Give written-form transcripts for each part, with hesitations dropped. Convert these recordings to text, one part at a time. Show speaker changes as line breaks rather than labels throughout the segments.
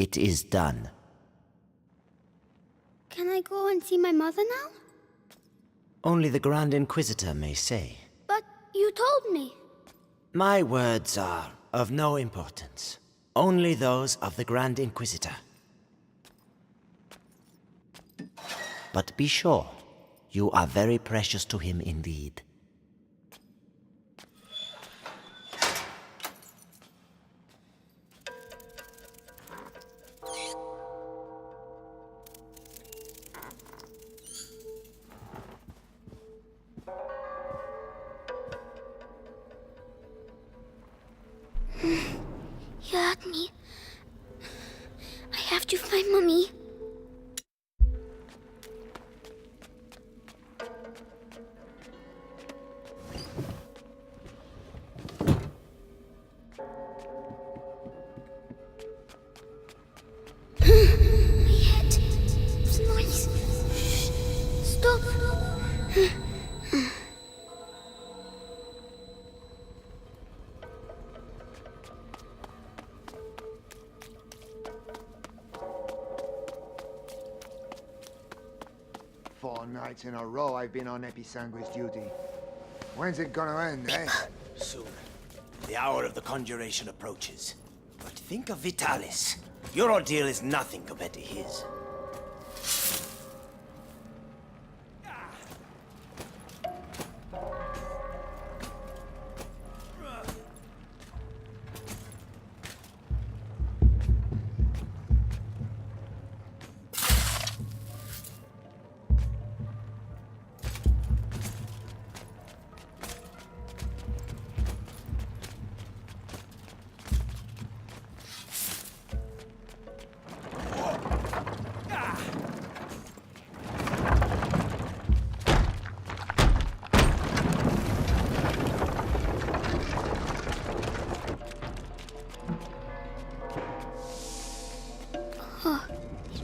It is done.
Can I go and see my mother now?
Only the Grand Inquisitor may say.
But you told me.
My words are of no importance. Only those of the Grand Inquisitor. But be sure, you are very precious to him indeed.
You hurt me. I have to find Mommy. My head. What's the noise? Shh. Stop.
Four nights in a row I've been on Episanguis duty. When's it gonna end, eh?
Soon. The hour of the conjuration approaches. But think of Vitalis. Your ordeal is nothing compared to his.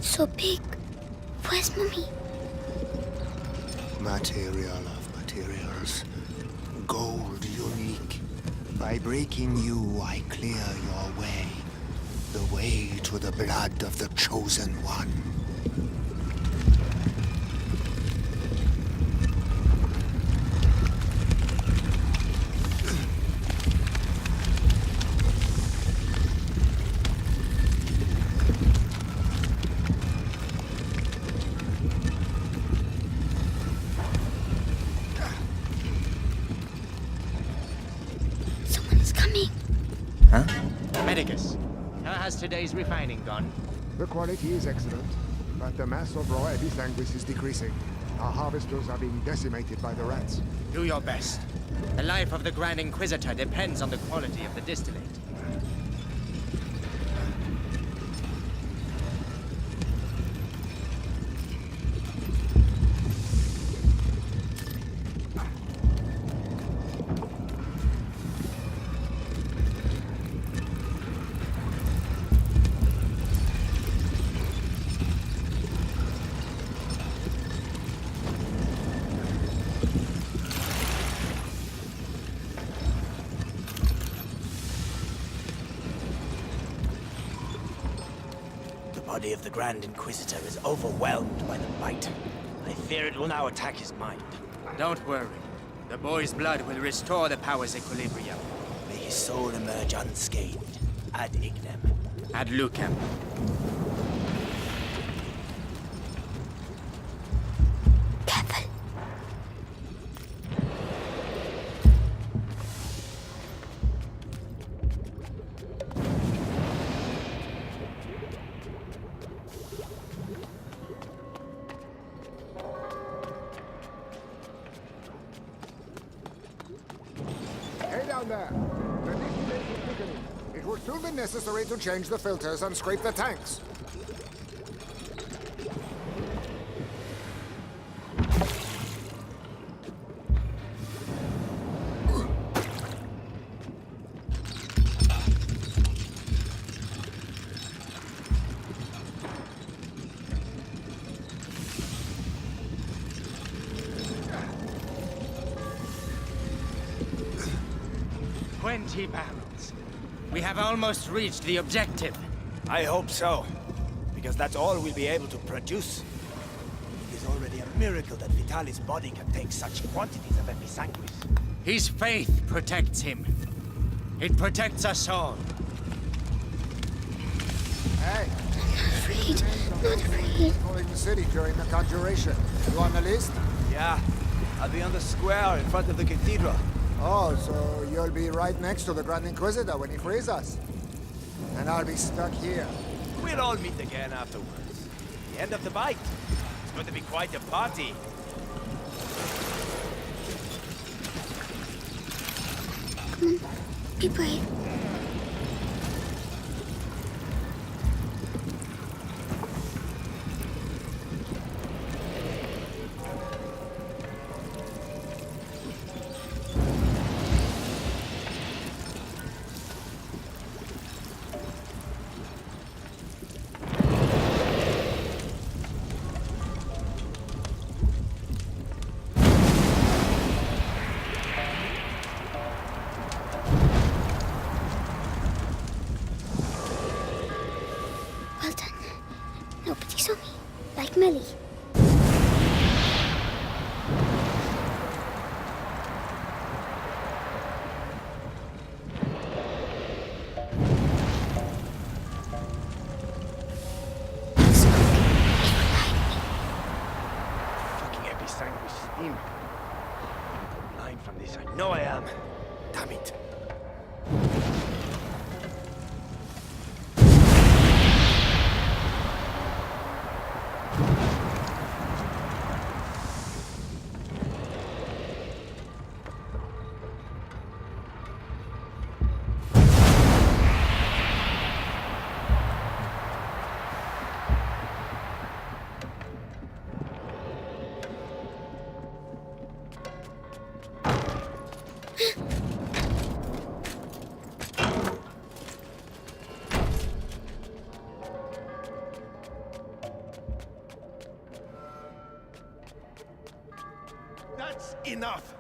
So big. Where's Mommy?
Material of materials. Gold unique. By breaking you, I clear your way. The way to the blood of the Chosen One.
Someone's coming.
Huh?
Medicus, how has today's refining gone?
The quality is excellent, but the mass of raw Episanguis is decreasing. Our harvesters are being decimated by the rats.
Do your best. The life of the Grand Inquisitor depends on the quality of the distillate.
The body of the Grand Inquisitor is overwhelmed by the bite. I fear it will now attack his mind.
Don't worry. The boy's blood will restore the power's equilibrium.
May his soul emerge unscathed. Ad ignem.
Ad lucem.
Careful.
Hey down there! The distillate is thickening. It will soon be necessary to change the filters and scrape the tanks.
$20. We have almost reached the objective.
I hope so. Because that's all we'll be able to produce. It is already a miracle that Vitalis' body can take such quantities of episanguis.
His faith protects him. It protects us all.
Hey,
Afraid, not afraid.
calling the city during the conjuration. You on the list?
Yeah, I'll be on the square in front of the cathedral.
Oh, so you'll be right next to the Grand Inquisitor when he frees us. And I'll be stuck here.
We'll all meet again afterwards. The end of the bite. It's going to be quite a party.
Be brave. Well done. Nobody saw me. Like Millie.
Fucking episanguis steam. I'm go blind from this. I know I am. Damn it.
That's enough!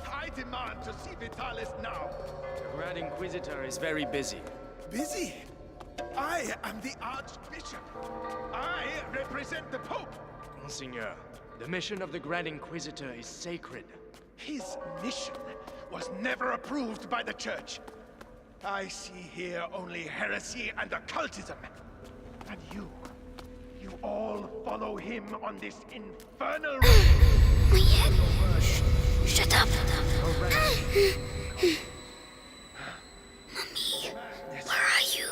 I demand to see Vitalis now!
The Grand Inquisitor is very busy.
Busy? I am the Archbishop. I represent the Pope.
Monseigneur, the mission of the Grand Inquisitor is sacred.
His mission was never approved by the Church. I see here only heresy and occultism. And you all follow him on this infernal road.
My head. Shh. Shut up. Mommy, where are you?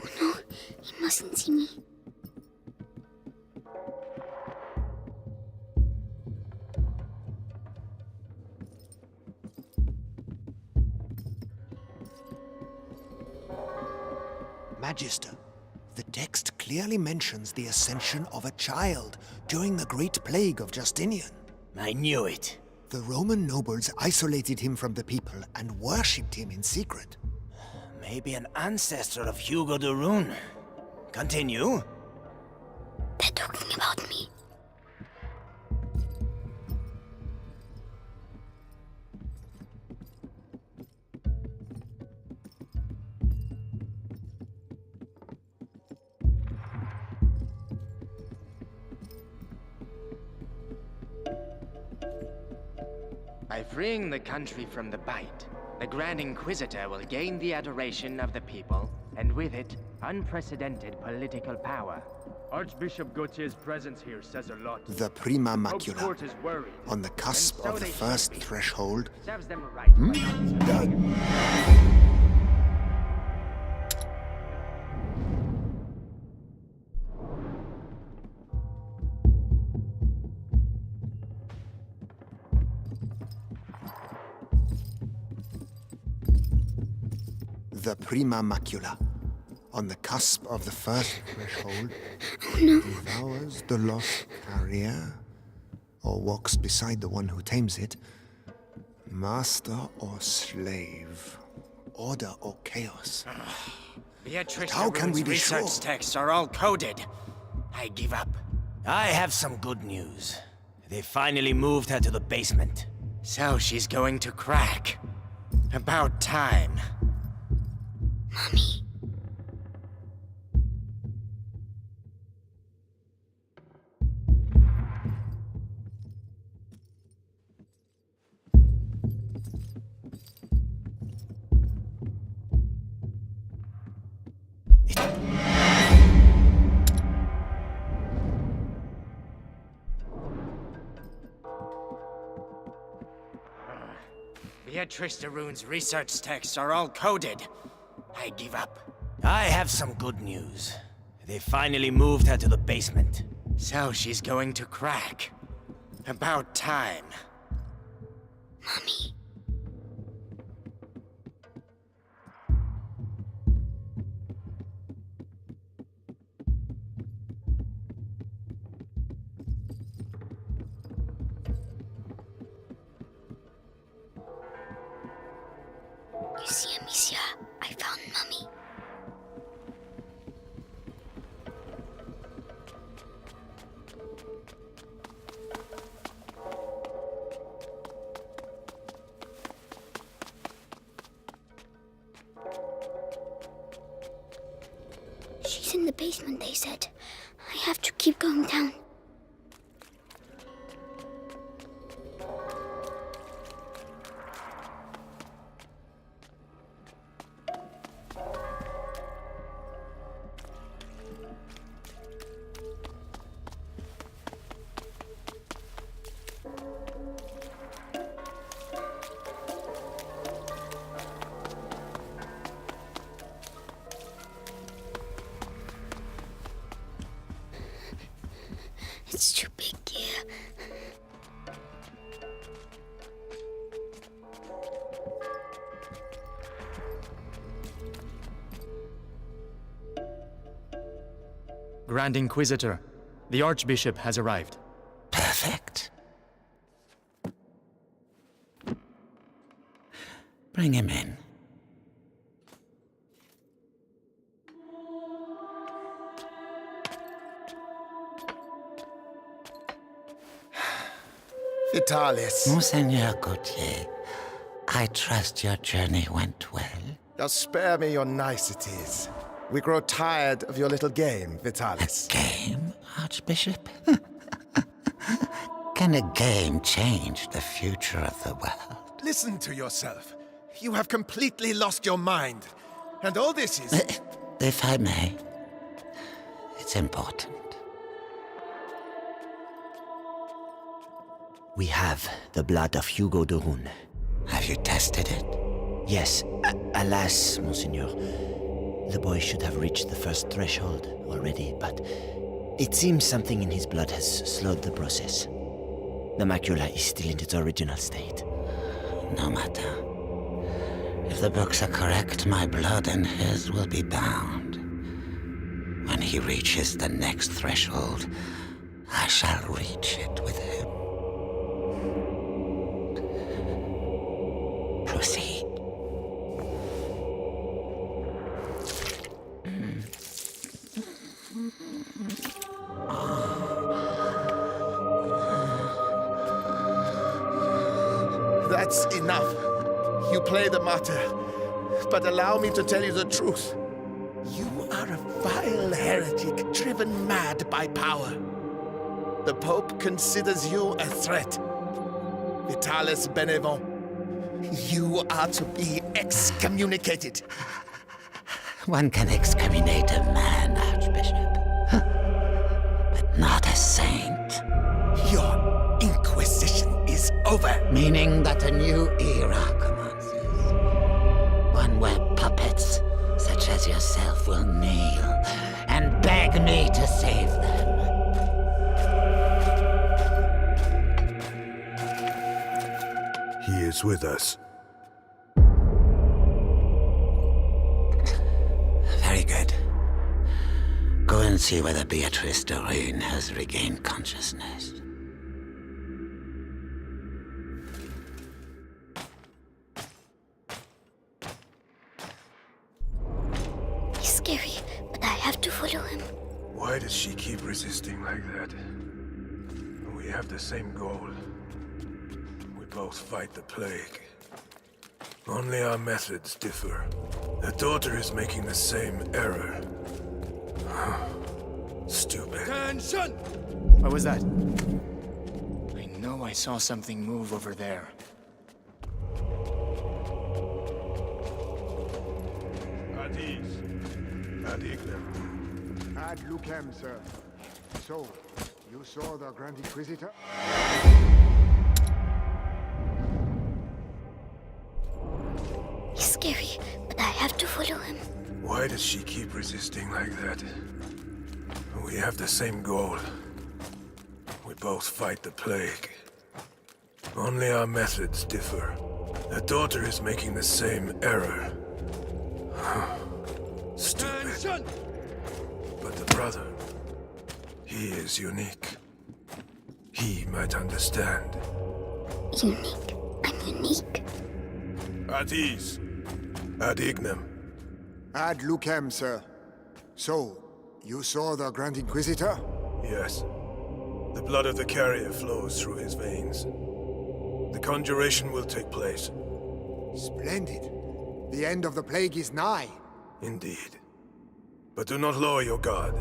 Oh no, he mustn't see me.
Magister, the text clearly mentions the ascension of a child during the Great Plague of Justinian.
I knew it.
The Roman nobles isolated him from the people and worshipped him in secret.
Maybe an ancestor of Hugo de Rune. Continue.
They're talking about me.
By freeing the country from the bite, the Grand Inquisitor will gain the adoration of the people, and with it, unprecedented political power.
Archbishop Gautier's presence here says a lot.
The Prima
Pope's
Macula,
court is worried.
on the cusp
And so
of the
they should
first
be.
threshold.
Serves them right.
The Prima Macula, on the cusp of the first threshold, devours the lost carrier, or walks beside the one who tames it, master or slave. order or chaos.
Beatrice
How can we be
research
sure?
texts are all coded. I give up.
I have some good news. They finally moved her to the basement.
So she's going to crack. About time.
Mommy.
Beatrice de Rune's research texts are all coded. I give up.
I have some good news. They finally moved her to the basement.
So she's going to crack. About time.
Mommy. You see, Amicia, I found Mommy. She's in the basement, they said. I have to keep going down. It's too big here.
Grand Inquisitor, the Archbishop has arrived.
Perfect. Bring him in.
Vitalis,
Monseigneur Gautier, I trust your journey went well.
now spare me your niceties. We grow tired of your little game, Vitalis.
Game, Archbishop? Can a game change the future of the world?
Listen to yourself. You have completely lost your mind. And all this is...
If I may, it's important.
We have the blood of Hugo de Rune.
Have you tested it?
Yes, alas, Monseigneur. The boy should have reached the first threshold already, but it seems something in his blood has slowed the process. The macula is still in its original state.
No matter. If the books are correct, my blood and his will be bound. When he reaches the next threshold, I shall reach it with him. Proceed.
That's enough. You play the martyr. But allow me to tell you the truth. You are a vile heretic driven mad by power. The Pope considers you a threat. Vitalis Benevent, you are to be excommunicated.
One can excommunicate a man, Archbishop, but not a saint.
Your inquisition is over.
Meaning that a new era commences. One where puppets such as yourself will kneel and beg me to save them.
He is with us.
Very good. Go and see whether Beatrice de Rune has regained consciousness.
resisting like that. We have the same goal. We both fight the plague. Only our methods differ. The daughter is making the same error. Stupid.
Attention!
What was that? I know I saw something move over there.
At ease. Ad Ignam.
Ad Lucem, sir. So, you saw the Grand Inquisitor?
He's scary, but I have to follow him.
Why does she keep resisting like that? We have the same goal. We both fight the plague. Only our methods differ. The daughter is making the same error. Stupid.
Attention!
But the brother, he is unique. He might understand.
Unique. I'm unique.
At ease. Ad Ignam.
Ad Lucem, sir. So, you saw the Grand Inquisitor?
Yes. The blood of the carrier flows through his veins. The conjuration will take place.
Splendid. The end of the plague is nigh.
Indeed. But do not lower your guard.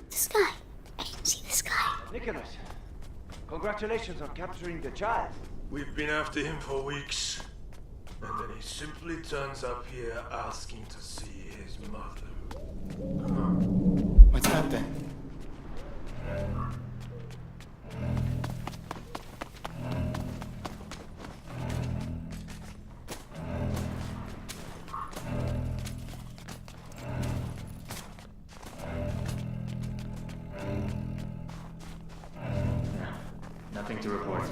The sky. I can see the sky.
Nicholas, congratulations on capturing the child.
We've been after him for weeks. And then he simply turns up here asking to see his mother.
What's that then? Nothing to report.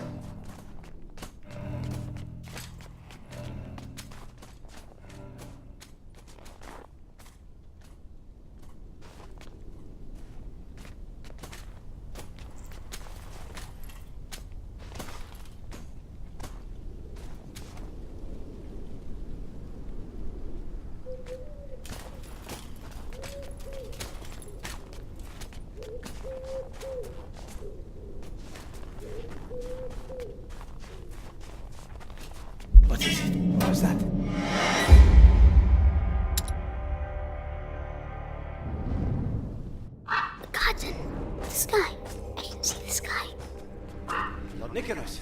What is it? What was that?
The garden. The sky. I can see the sky.
Lord Nicholas,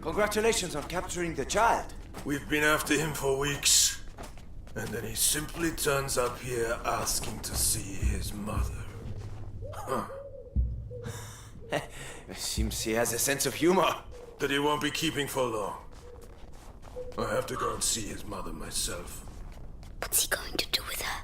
congratulations on capturing the child.
We've been after him for weeks. And then he simply turns up here asking to see his mother.
Seems he has a sense of humor.
That he won't be keeping for long. I have to go and see his mother myself.
What's he going to do with her?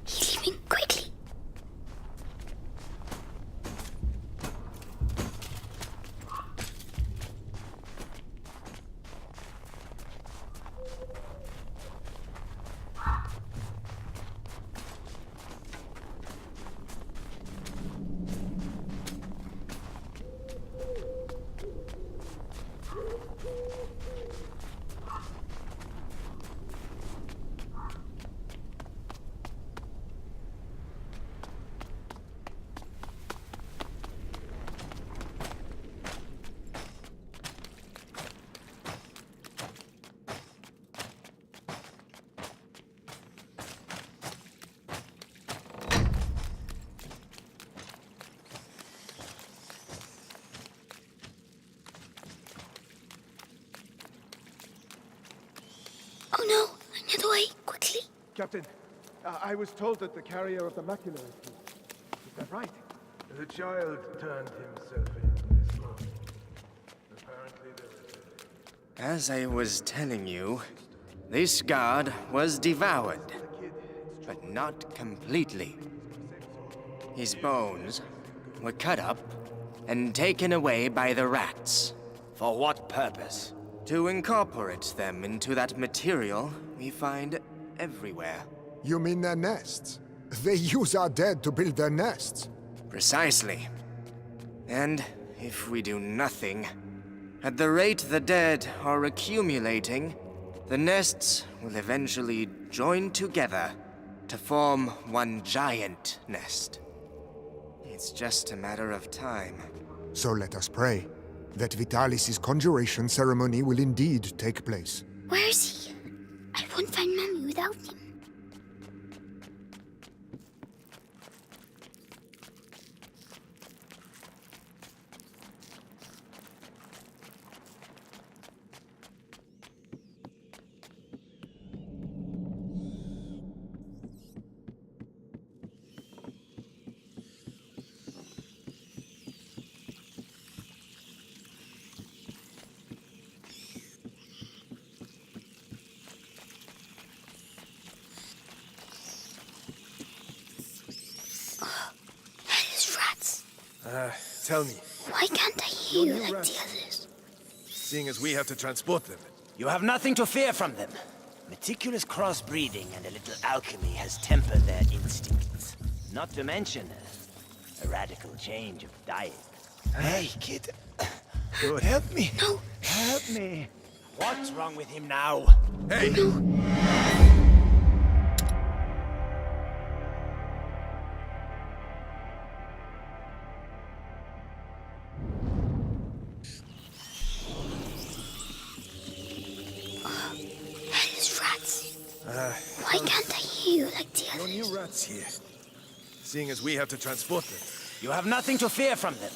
He's leaving quickly.
Captain, I was told that the carrier of the macula is here. Is that right?
The child turned himself into this world. Apparently there was
As I was telling you, this guard was devoured, but not completely. His bones were cut up and taken away by the rats.
For what purpose?
To incorporate them into that material we find everywhere.
You mean their nests? They use our dead to build their nests.
Precisely. And if we do nothing, at the rate the dead are accumulating, the nests will eventually join together to form one giant nest. It's just a matter of time.
So let us pray that Vitalis' conjuration ceremony will indeed take place.
Where is he? I won't find Mommy without him.
Tell me,
Why can't I hear you like the others?
seeing as we have to transport them,
You have nothing to fear from them. Meticulous crossbreeding and a little alchemy has tempered their instincts. Not to mention a radical change of diet.
Hey, kid. Good. Help me.
No.
Help me.
What's wrong with him now?
hey!
Hellish rats. Why can't I hear you like the
No
others?
new rats here. Seeing as we have to transport them.
You have nothing to fear from them.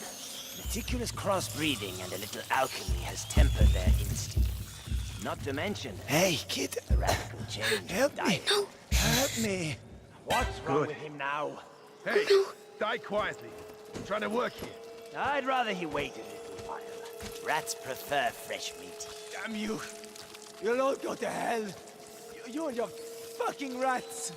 Meticulous crossbreeding and a little alchemy has tempered their instincts. Not to mention
Hey, kid.
a radical change
Help
of
me.
diet.
No.
Help me.
What's wrong with him now?
Hey, die quietly. I'm trying to work here.
I'd rather he waited a little while. Rats prefer fresh meat.
Damn you. You'll all go to hell. You and your fucking rats.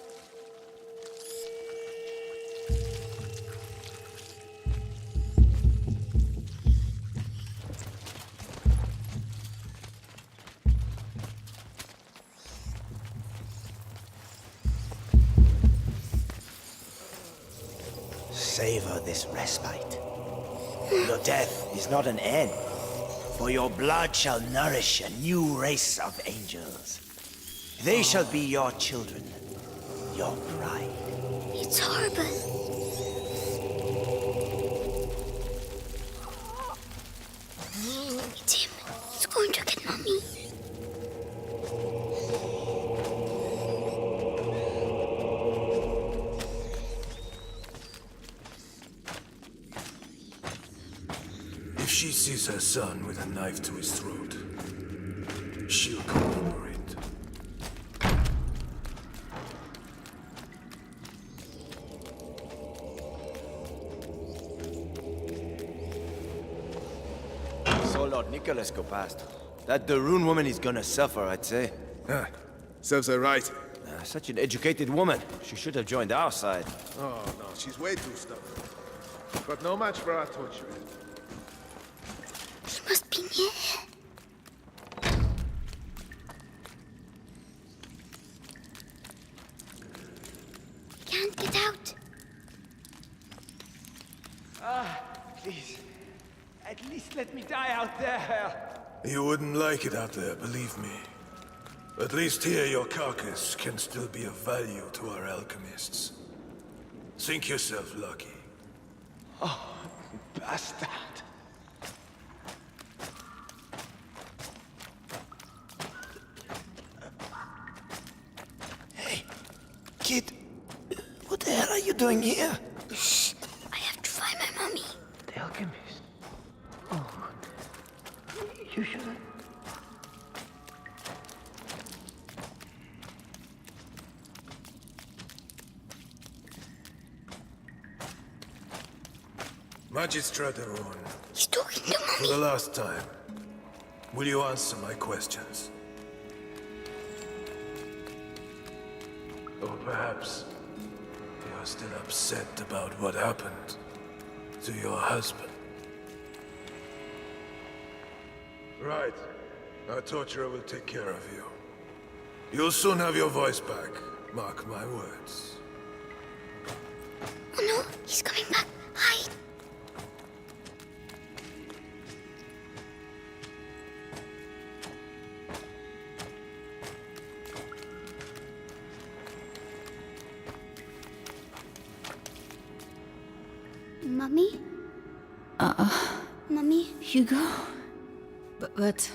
Savor this respite. Your death is not an end, for your blood shall nourish a new race of angels. They shall be your children, your pride.
It's horrible. It's him. He's going to get Mommy.
If she sees her son with a knife to his throat, she'll come for it.
Saw Lord Nicholas go past. That de Rune woman is gonna suffer, I'd say.
Ah, serves her right.
Such an educated woman. She should have joined our side.
Oh, no, she's way too stubborn. But no match for our torture.
He must be near here. Can't get out.
Please. At least let me die out there.
You wouldn't like it out there, believe me. At least here your carcass can still be of value to our alchemists. Think yourself lucky.
Bastard. Hey, kid. What the hell are you doing here?
Shh. I have to find my Mommy.
The alchemist. Oh. You should.
Magistrate Arun,
He's talking to
for
Mommy.
the last time, will you answer my questions? Or perhaps you're still upset about what happened to your husband. Right. Our torturer will take care of you. You'll soon have your voice back. Mark my words.
Oh no, he's coming back. Hide. Mummy? Mummy?
Hugo? But...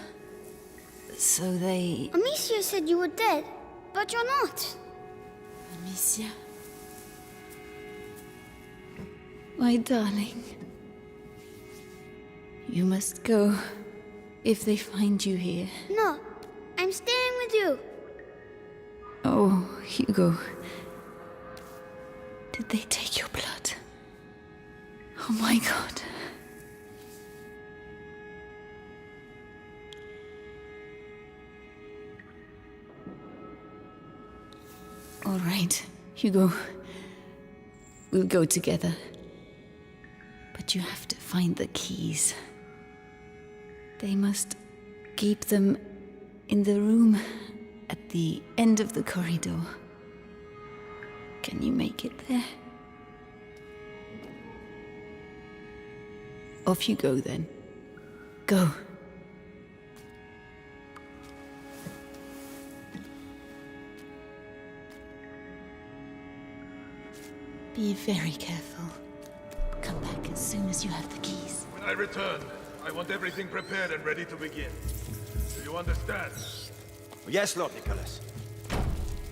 So they...
Amicia said you were dead, but you're not.
Amicia? My darling. You must go if they find you here.
No, I'm staying with you.
Oh, Hugo. Did they take your blood? Oh my God. All right, Hugo. We'll go together. But you have to find the keys. They must keep them in the room at the end of the corridor. Can you make it there? Off you go then. Go. Be very careful. Come back as soon as you have the keys.
When I return, I want everything prepared and ready to begin. Do you understand?
Yes, Lord Nicholas.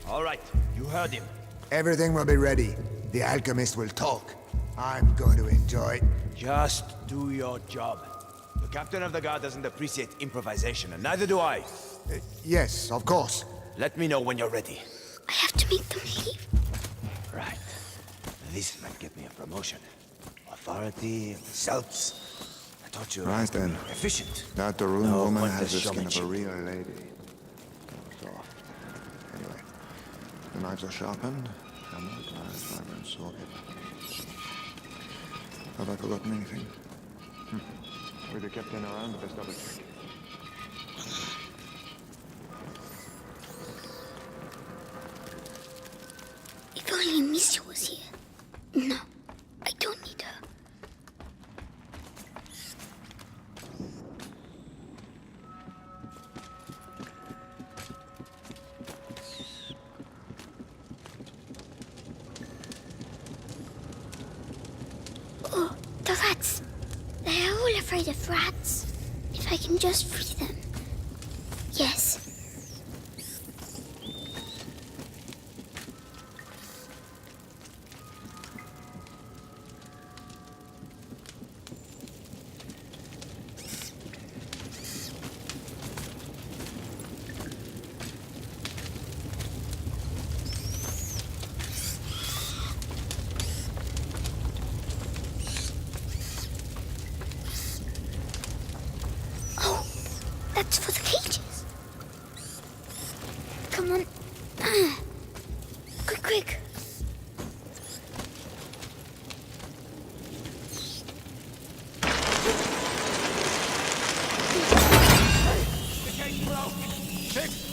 All right, you heard him.
Everything will be ready. The alchemist will talk. I'm going to enjoy.
Just do your job. The captain of the guard doesn't appreciate improvisation, and neither do I.
Yes, of course.
Let me know when you're ready.
I have to make them leave.
Right. This might get me a promotion. Authority, results. I taught you
Right then.
efficient.
That the rune
No
woman
pointless
has the skin of a
showmanship.
real lady. Soft. Anyway, the knives are sharpened. Hammer, knife, vibrant socket. Have I forgotten anything? With the captain around, best double check.
If only Amicia was here. No, I don't need her. Oh, the rats. They are all afraid of rats. If I can just free them. Yes. Oh, that's for the cages. Come on. Quick, quick.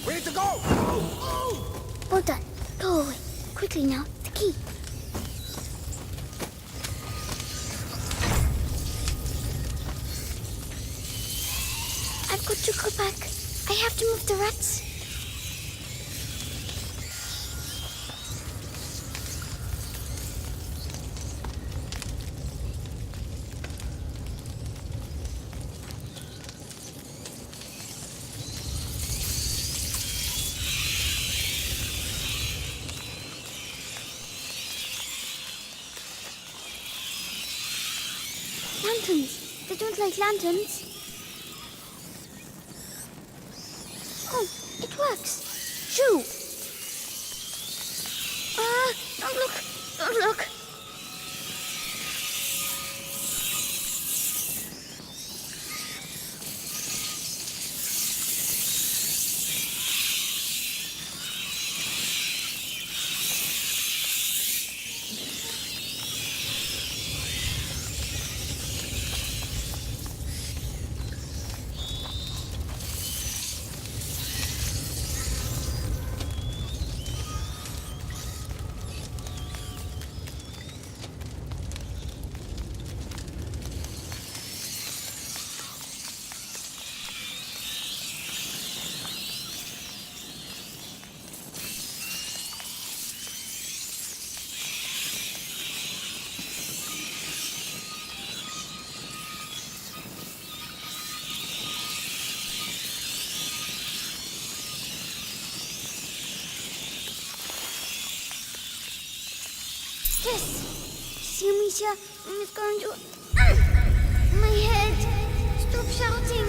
We need to go!
Well done. Go away. Quickly now. The key. I've got to go back. I have to move the rats. Lanterns. They don't like lanterns. Oh, it works. Shoo! Don't look. Don't look. Amicia is going to... My head! Stop shouting!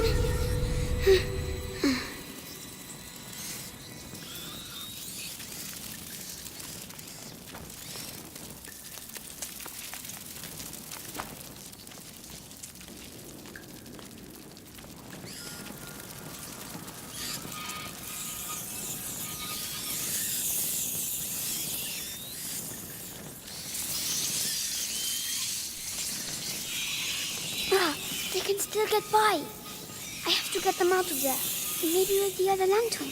They can still get by. I have to get them out of there. Maybe with the other lantern.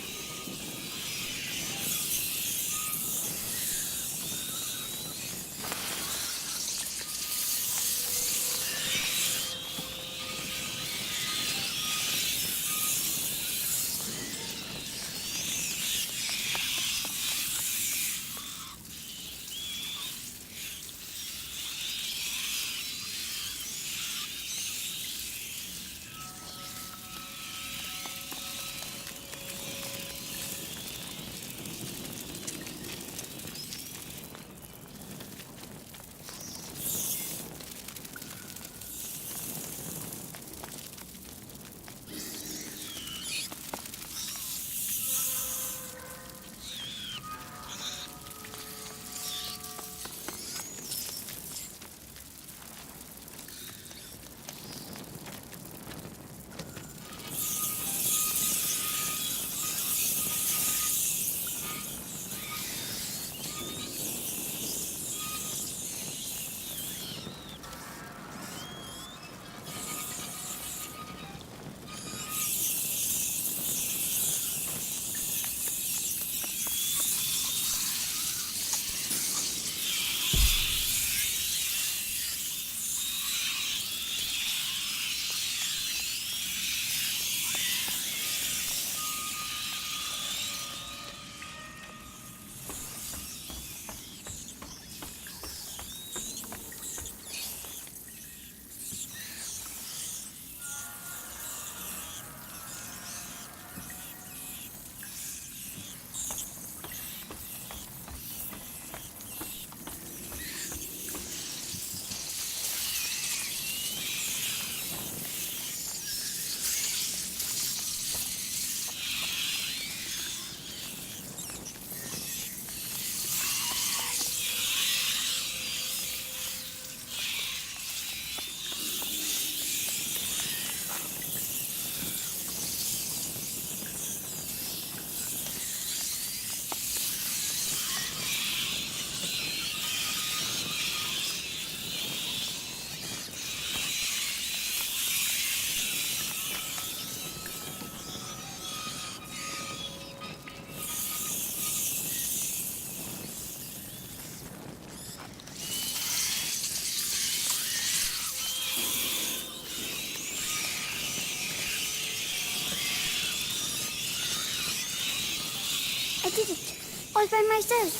I did it, all by myself.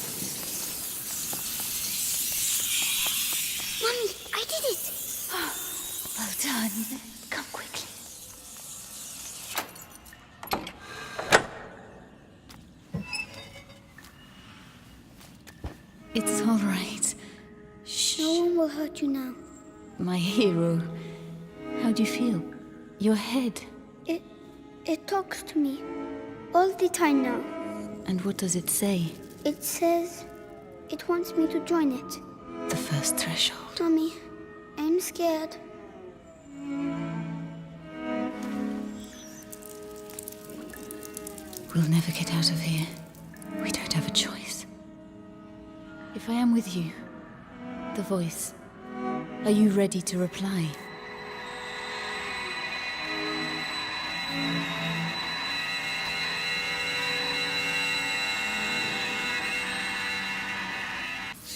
Mommy, I did it.
Oh, well done. Come quickly. It's all right. Shh.
No one will hurt you now.
My hero. How do you feel? Your head.
It talks to me all the time now.
And what does it say?
It says it wants me to join it.
The first threshold.
Mommy, I'm scared.
We'll never get out of here. We don't have a choice. If I am with you, the voice, are you ready to reply?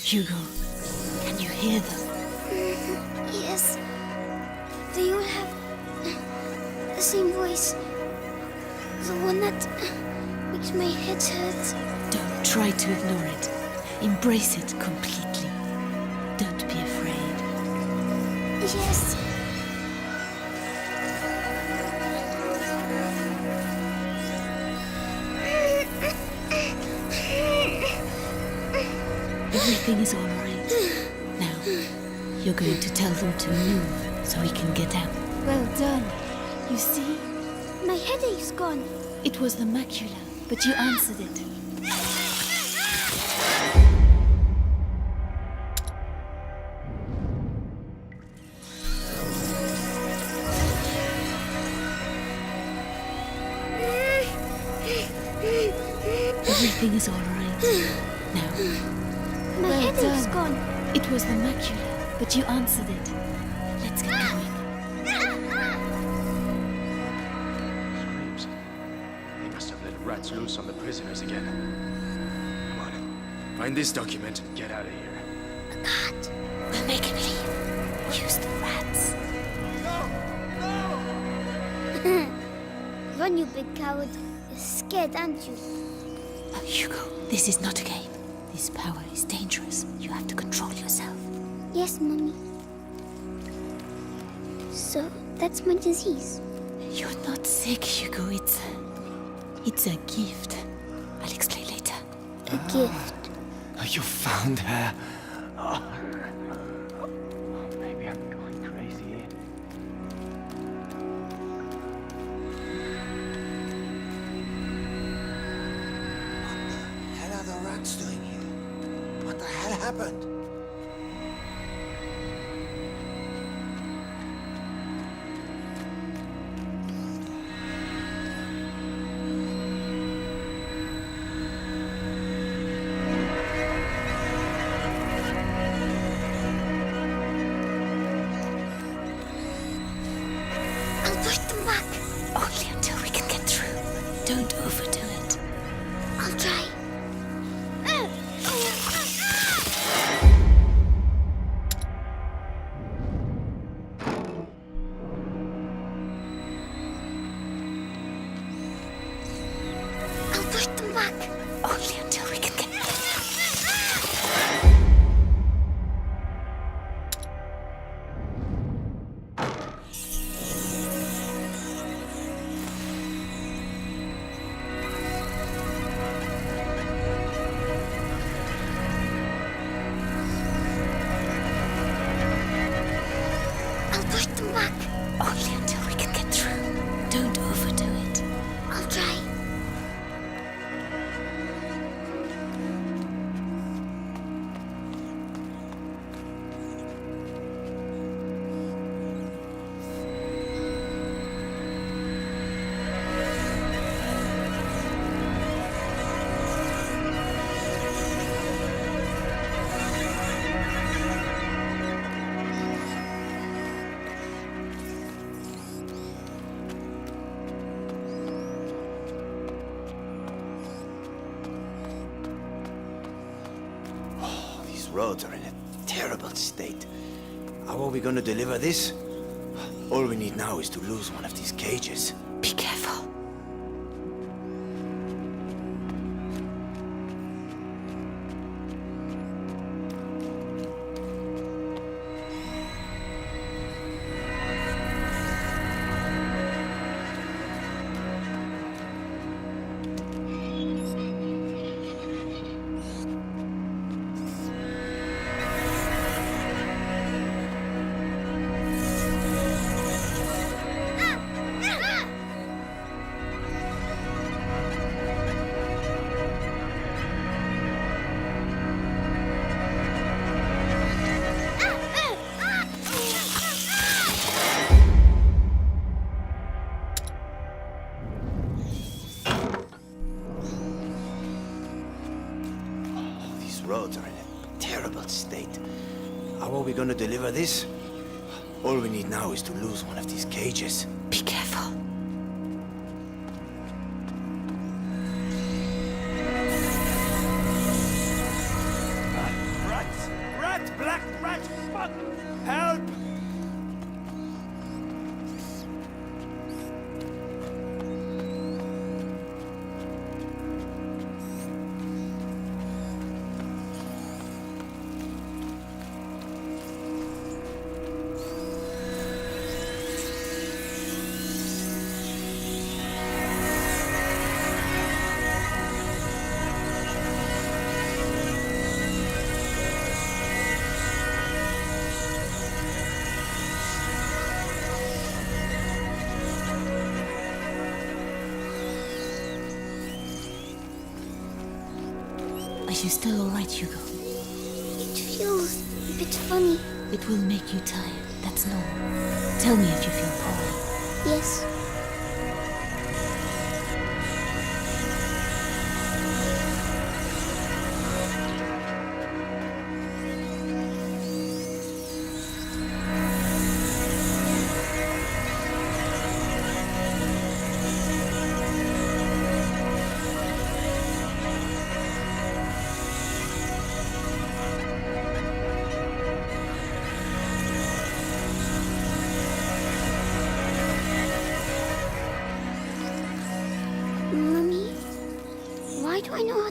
Hugo, can you hear them?
Yes. They all have the same voice. The one that makes my head hurt.
Don't try to ignore it. Embrace it completely. Don't be afraid.
Yes.
Everything is all right. Now, you're You're going to tell them to move so we can get out. Well done. You see?
My headache's gone.
It was the macula, but you answered it. Everything is all right. Now.
My headache's gone.
It was the macula, but you answered it. Let's get going.
Screams. They must have let rats loose on the prisoners again. Come on. Find this document and get out of here.
A cart. We'll make him leave. Use the rats. Run, you big coward. You're scared, aren't you?
Oh, Hugo, this is not a game. This power is dangerous. You have to control yourself.
Yes, Mommy. So, that's my disease.
You're not sick, Hugo. It's a gift. I'll explain later.
A gift.
You found her.
Maybe I'm going crazy.
What the hell are the rats doing here? What the hell happened?
I'll push them back.
Only until we can get through. Don't overdo it.
I'll try. I'll push them back.
Only until we can get...
I'll push them back.
Only until we can get through. Don't overdo it.
I'll try.
These roads are in a terrible state. How are we going to deliver this? All we need now is to lose one of these cages.
Be careful.
These roads are in a terrible state. How are we going to deliver this? All we need now is to lose one of these cages.
Be careful.
Rats! Rat! Black rat! Fuck! Help!
Is you still alright, Hugo?
It feels a bit funny.
It will make you tired. That's normal. Tell me if you feel poorly.
Yes.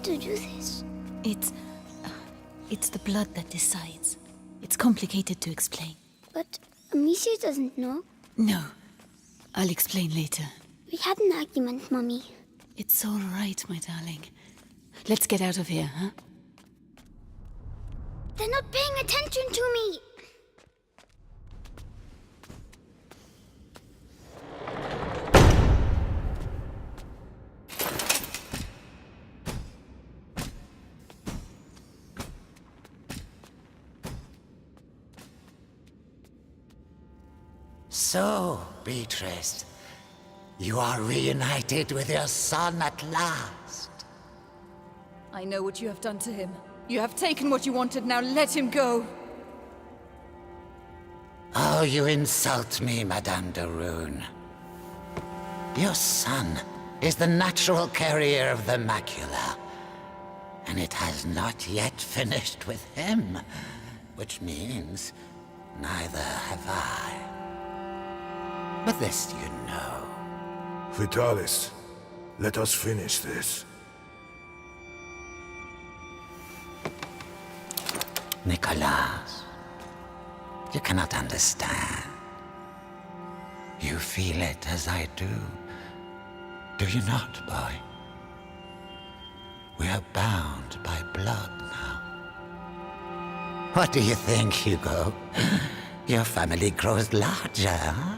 To do this?
It's the blood that decides. It's complicated to explain.
But Amicia doesn't know.
No. I'll explain later.
We had an argument, Mummy.
It's all right, my darling. Let's get out of here, huh?
They're not paying attention to me!
So, Beatrice, you are reunited with your son at last.
I know what you have done to him. You have taken what you wanted, now let him go!
Oh, you insult me, Madame de Rune. Your son is the natural carrier of the macula, and it has not yet finished with him, which means neither have I. But this you know.
Vitalis, let us finish this.
Nicholas, you cannot understand. You feel it as I do. Do you not, boy? We are bound by blood now. What do you think, Hugo? Your family grows larger, huh?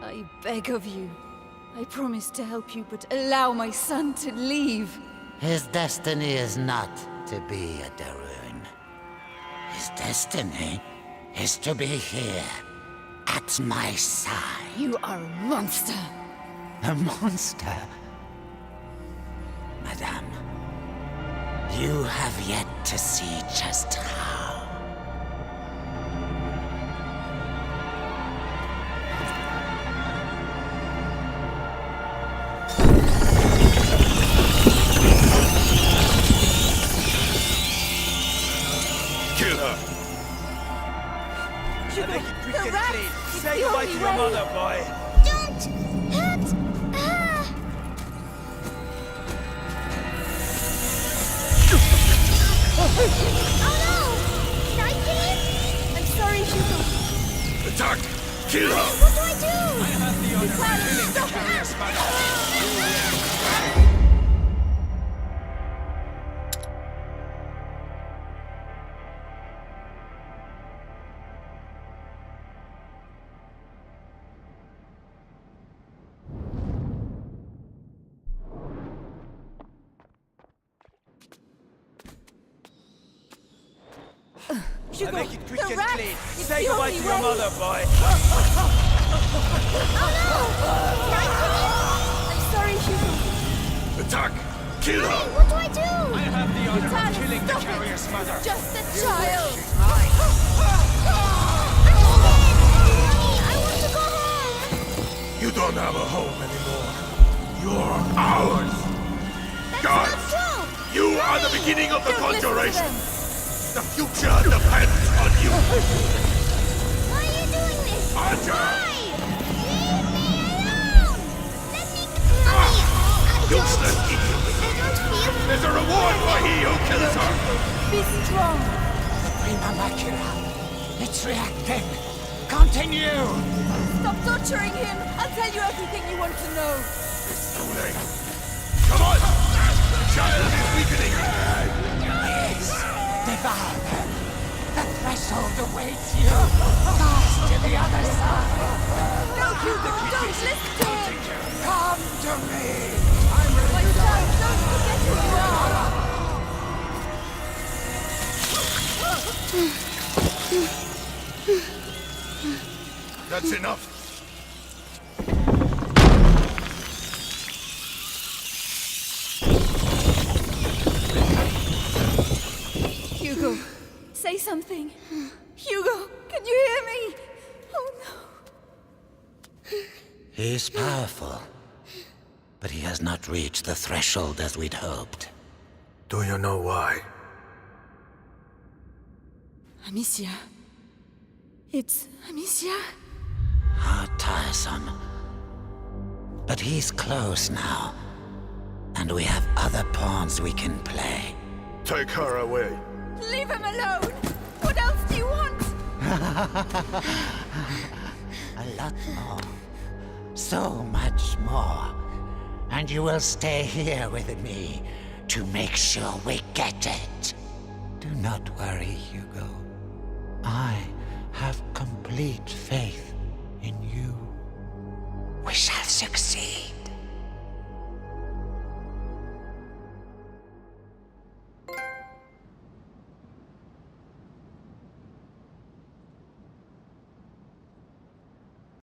I beg of you. I promise to help you, but allow my son to leave.
His destiny is not to be a de Rune. His destiny is to be here, at my side.
You are a monster.
A monster? Madame, you have yet to see just how.
Kill her!
I make it quick and clean. Say goodbye to your mother, boy.
Don't hurt her! Oh no! Did I kill him? I'm sorry, Hugo.
Attack! Kill her!
What do I do?
I have the honor of killing the curious mother.
Hugo,
I make it quick
the
and
rat!
clean.
It's
Say
the
goodbye
only
to your
way.
mother, boy.
I'm sorry, Hugo.
Attack! Kill her!
What do I do?
I have the honor of
Vitalis,
killing the
stop it.
curious mother.
Just a child!
Mommy, I want to go home.
You don't have a home anymore. You're ours! God!
That's not true.
You are the beginning of the
Don't listen to
conjuration!
them.
The future depends on you!
Why are you doing this?
Archer!
Why? Leave me alone. Let me... Mommy,
Useless idiot!
I don't feel...
There's a reward for he who kills her!
Be strong!
Prima macula. It's reacting. Continue!
Stop torturing him! I'll tell you everything you want to know!
It's too late. Come on! The child is weakening!
Yes. Devour them. The threshold awaits you. Pass to the other side.
No, Hugo, don't listen to him!
Come to me.
My son, don't forget who you are!
That's enough.
Hugo, say something. Hugo, can you hear me? Oh no.
He's powerful, but he has not reached the threshold as we'd hoped.
Do you know why?
Amicia. It's Amicia.
How tiresome. But he's close now, and we have other pawns we can play.
Take her away.
Leave him alone! What else do you want?
A lot more. So much more. And you will stay here with me to make sure we get it. Do not worry, Hugo. I have complete faith in you. We shall succeed.